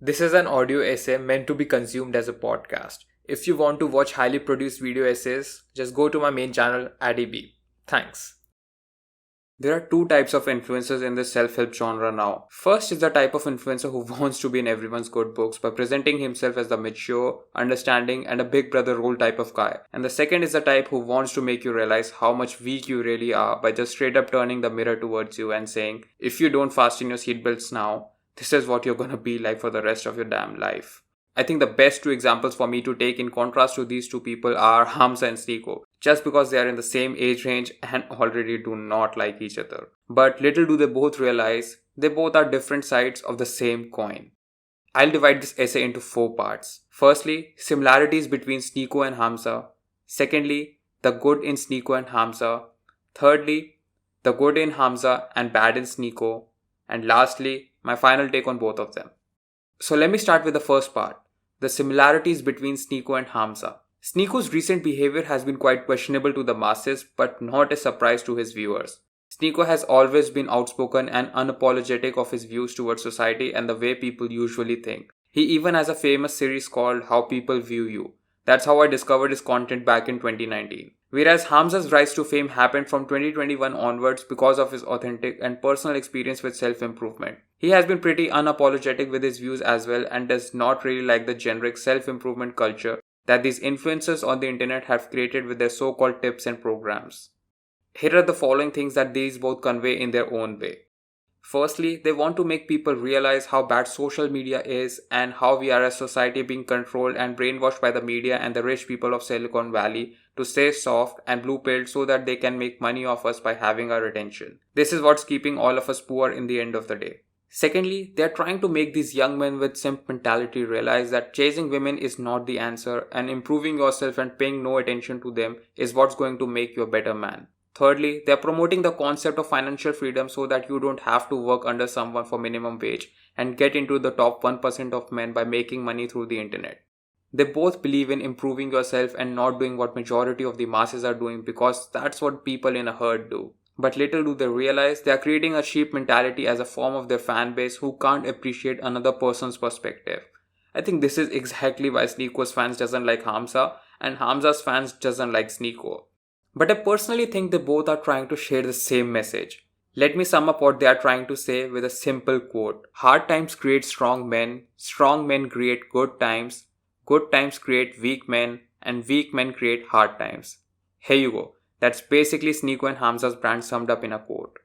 This is an audio essay meant to be consumed as a podcast. If you want to watch highly produced video essays, just go to my main channel, ADB. Thanks. There are two types of influencers in the self-help genre now. First is the type of influencer who wants to be in everyone's good books by presenting himself as the mature, understanding, and a big brother role type of guy. And the second is the type who wants to make you realize how much weak you really are by just straight up turning the mirror towards you and saying, if you don't fasten your seatbelts now, this is what you're gonna be like for the rest of your damn life. I think the best two examples for me to take in contrast to these two people are Hamza and Sneako, just because they are in the same age range and already do not like each other. But little do they both realize, they both are different sides of the same coin. I'll divide this essay into 4 parts. Firstly, similarities between Sneako and Hamza. Secondly, the good in Sneako and Hamza. Thirdly, the good in Hamza and bad in Sneako. And lastly, my final take on both of them. So let me start with the first part, the similarities between Sneako and Hamza. Sneako's recent behavior has been quite questionable to the masses, but not a surprise to his viewers. Sneako has always been outspoken and unapologetic of his views towards society and the way people usually think. He even has a famous series called How People View You. That's how I discovered his content back in 2019. Whereas Hamza's rise to fame happened from 2021 onwards because of his authentic and personal experience with self-improvement. He has been pretty unapologetic with his views as well and does not really like the generic self-improvement culture that these influencers on the internet have created with their so-called tips and programs. Here are the following things that these both convey in their own way. Firstly, they want to make people realize how bad social media is and how we are as society being controlled and brainwashed by the media and the rich people of Silicon Valley to stay soft and blue-pilled so that they can make money off us by having our attention. This is what's keeping all of us poor in the end of the day. Secondly, they are trying to make these young men with simp mentality realize that chasing women is not the answer and improving yourself and paying no attention to them is what's going to make you a better man. Thirdly, they are promoting the concept of financial freedom so that you don't have to work under someone for minimum wage and get into the top 1% of men by making money through the internet. They both believe in improving yourself and not doing what majority of the masses are doing because that's what people in a herd do. But little do they realize they are creating a sheep mentality as a form of their fan base who can't appreciate another person's perspective. I think this is exactly why Sneako's fans doesn't like Hamza and Hamza's fans doesn't like Sneako. But I personally think they both are trying to share the same message. Let me sum up what they are trying to say with a simple quote. Hard times create strong men create good times create weak men, and weak men create hard times. Here you go. That's basically Sneako and Hamza's brand summed up in a quote.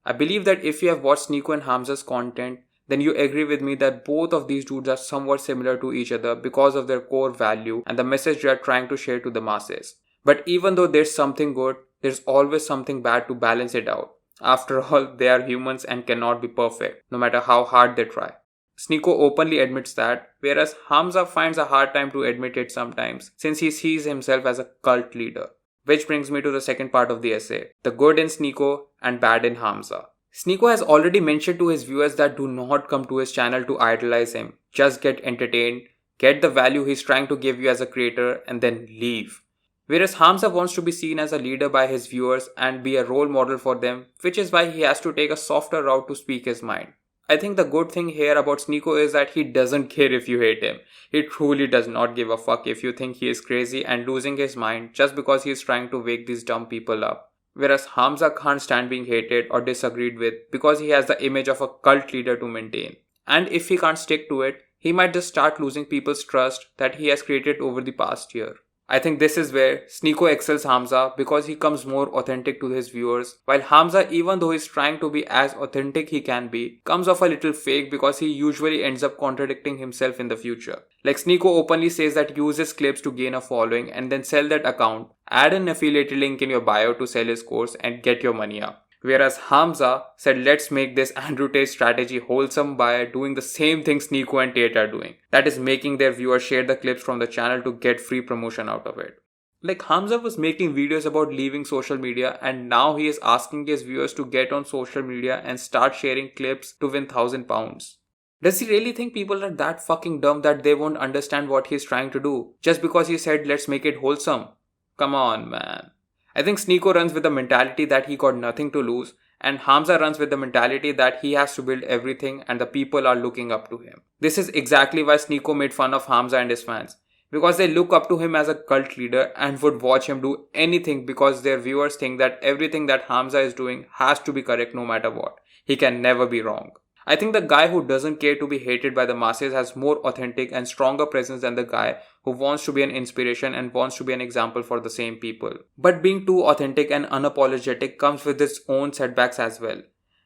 I believe that if you have watched Sneako and Hamza's content, then you agree with me that both of these dudes are somewhat similar to each other because of their core value and the message they are trying to share to the masses. But even though there's something good, there's always something bad to balance it out. After all, they are humans and cannot be perfect, no matter how hard they try. Sneako openly admits that, whereas Hamza finds a hard time to admit it sometimes, since he sees himself as a cult leader. Which brings me to the second part of the essay, the good in Sneako and bad in Hamza. Sneako has already mentioned to his viewers that do not come to his channel to idolize him. Just get entertained, get the value he's trying to give you as a creator, and then leave. Whereas Hamza wants to be seen as a leader by his viewers and be a role model for them, which is why he has to take a softer route to speak his mind. I think the good thing here about Sneako is that he doesn't care if you hate him. He truly does not give a fuck if you think he is crazy and losing his mind just because he is trying to wake these dumb people up. Whereas Hamza can't stand being hated or disagreed with because he has the image of a cult leader to maintain. And if he can't stick to it, he might just start losing people's trust that he has created over the past year. I think this is where Sneako excels Hamza because he comes more authentic to his viewers, while Hamza, even though he's trying to be as authentic he can be, comes off a little fake because he usually ends up contradicting himself in the future. Like Sneako openly says that he uses clips to gain a following and then sell that account, add an affiliate link in your bio to sell his course and get your money up. Whereas Hamza said let's make this Andrew Tate strategy wholesome by doing the same thing Sneako and Tate are doing. That is making their viewers share the clips from the channel to get free promotion out of it. Like Hamza was making videos about leaving social media and now he is asking his viewers to get on social media and start sharing clips to win £1,000. Does he really think people are that fucking dumb that they won't understand what he's trying to do just because he said let's make it wholesome? Come on, man. I think Sneako runs with the mentality that he got nothing to lose and Hamza runs with the mentality that he has to build everything and the people are looking up to him. This is exactly why Sneako made fun of Hamza and his fans, because they look up to him as a cult leader and would watch him do anything because their viewers think that everything that Hamza is doing has to be correct no matter what. He can never be wrong. I think the guy who doesn't care to be hated by the masses has more authentic and stronger presence than the guy who wants to be an inspiration and wants to be an example for the same people. But being too authentic and unapologetic comes with its own setbacks as well.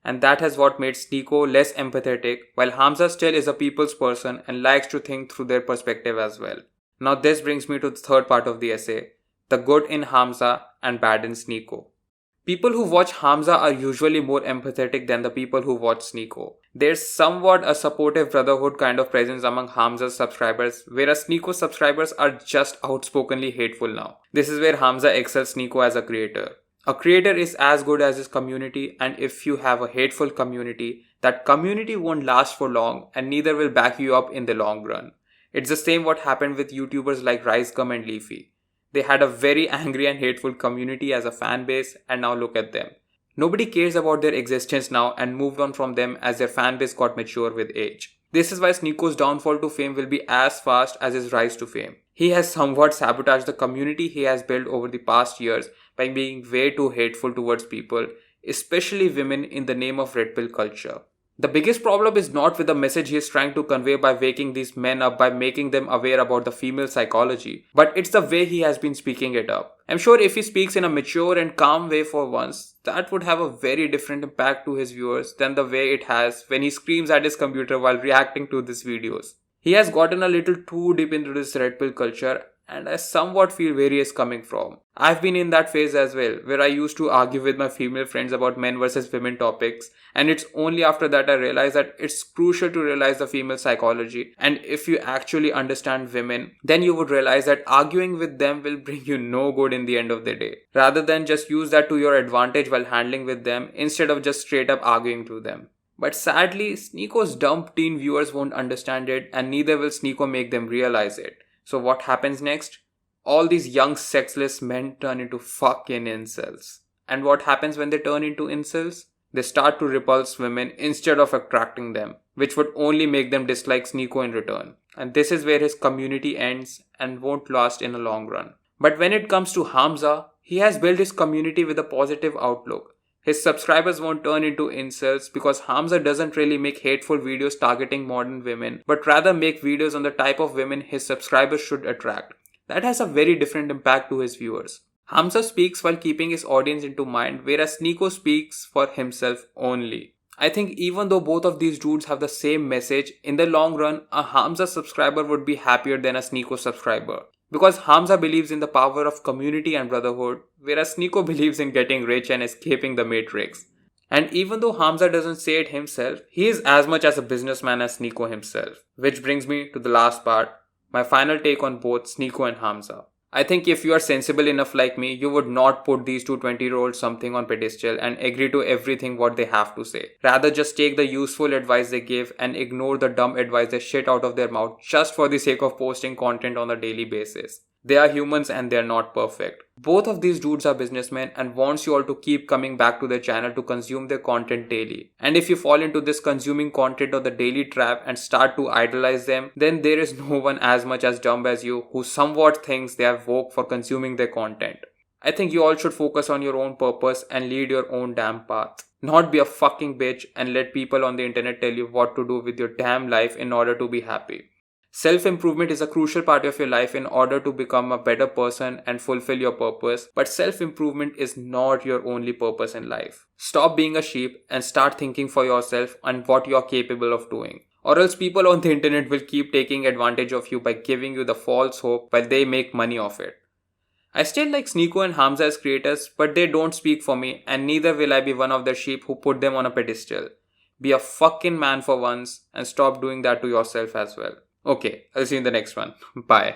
And that has what made Sneako less empathetic, while Hamza still is a people's person and likes to think through their perspective as well. Now this brings me to the third part of the essay, the good in Hamza and bad in Sneako. People who watch Hamza are usually more empathetic than the people who watch Sneako. There's somewhat a supportive brotherhood kind of presence among Hamza's subscribers, whereas Sneako's subscribers are just outspokenly hateful now. This is where Hamza excels Sneako as a creator. A creator is as good as his community, and if you have a hateful community, that community won't last for long and neither will back you up in the long run. It's the same what happened with YouTubers like Ricegum and Leafy. They had a very angry and hateful community as a fan base, and now look at them. Nobody cares about their existence now and moved on from them as their fan base got mature with age. This is why Sneako's downfall to fame will be as fast as his rise to fame. He has somewhat sabotaged the community he has built over the past years by being way too hateful towards people, especially women, in the name of red pill culture. The biggest problem is not with the message he is trying to convey by waking these men up by making them aware about the female psychology, but it's the way he has been speaking it up. I'm sure if he speaks in a mature and calm way for once, that would have a very different impact to his viewers than the way it has when he screams at his computer while reacting to these videos. He has gotten a little too deep into this red pill culture, and I somewhat feel where he is coming from. I've been in that phase as well, where I used to argue with my female friends about men versus women topics, and it's only after that I realized that it's crucial to realize the female psychology, and if you actually understand women, then you would realize that arguing with them will bring you no good in the end of the day, rather than just use that to your advantage while handling with them instead of just straight up arguing to them. But sadly, Sneako's dumb teen viewers won't understand it, and neither will Sneako make them realize it. So what happens next? All these young sexless men turn into fucking incels. And what happens when they turn into incels? They start to repulse women instead of attracting them, which would only make them dislike Sneako in return. And this is where his community ends and won't last in the long run. But when it comes to Hamza, he has built his community with a positive outlook. His subscribers won't turn into incels because Hamza doesn't really make hateful videos targeting modern women, but rather make videos on the type of women his subscribers should attract. That has a very different impact to his viewers. Hamza speaks while keeping his audience into mind, whereas Sneako speaks for himself only. I think even though both of these dudes have the same message, in the long run, a Hamza subscriber would be happier than a Sneako subscriber. Because Hamza believes in the power of community and brotherhood, whereas Sneako believes in getting rich and escaping the matrix. And even though Hamza doesn't say it himself, he is as much as a businessman as Sneako himself. Which brings me to the last part, my final take on both Sneako and Hamza. I think if you are sensible enough like me, you would not put these two 20-year-olds something on pedestal and agree to everything what they have to say. Rather just take the useful advice they give and ignore the dumb advice they shit out of their mouth just for the sake of posting content on a daily basis. They are humans and they are not perfect. Both of these dudes are businessmen and wants you all to keep coming back to their channel to consume their content daily. And if you fall into this consuming content or the daily trap and start to idolize them, then there is no one as much as dumb as you who somewhat thinks they are woke for consuming their content. I think you all should focus on your own purpose and lead your own damn path. Not be a fucking bitch and let people on the internet tell you what to do with your damn life in order to be happy. Self-improvement is a crucial part of your life in order to become a better person and fulfill your purpose, but self-improvement is not your only purpose in life. Stop being a sheep and start thinking for yourself and what you are capable of doing. Or else people on the internet will keep taking advantage of you by giving you the false hope while they make money off it. I still like Sneako and Hamza as creators, but they don't speak for me and neither will I be one of the sheep who put them on a pedestal. Be a fucking man for once and stop doing that to yourself as well. Okay, I'll see you in the next one. Bye.